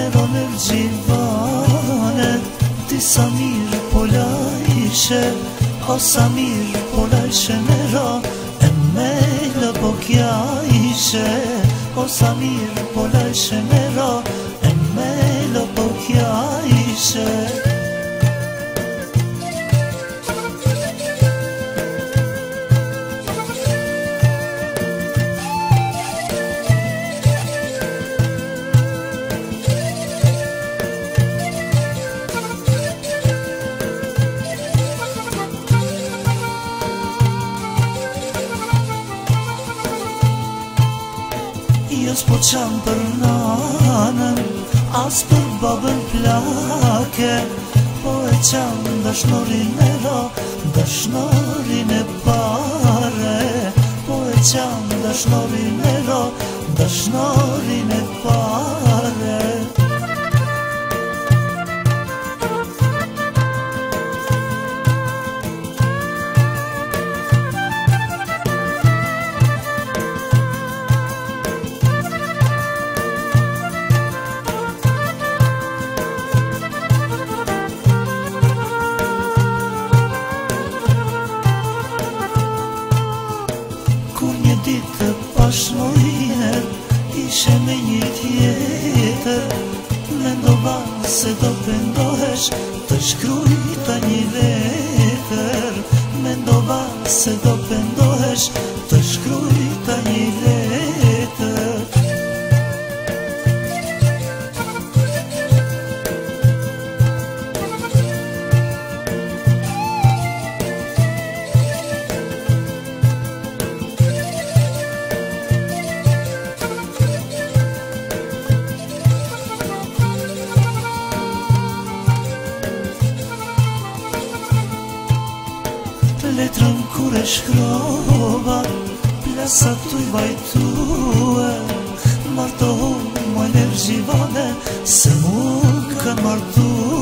meron e gjivane, ti sa mirë pola ishe, o sa mirë pola ishe mera, e me lëbokja ishe, o sa mirë pola ishe mera, e me lëbokja ishe. Jo s'po qam për nanën, as për babën plake, po e qam dashnorin e ra, dashnorin e pare, po e qam dashnorin e ra, dashnorin e pare. Një ditë pashnojher, ishe me një tjetër, mendova se do pëndohesh, të shkrujta një letër, mendova se do pëndohesh, të shkrujta një letër. Letrën kur e shkrova, plasa tuj bajtue, martohu më energjivane, se mu kanë martue.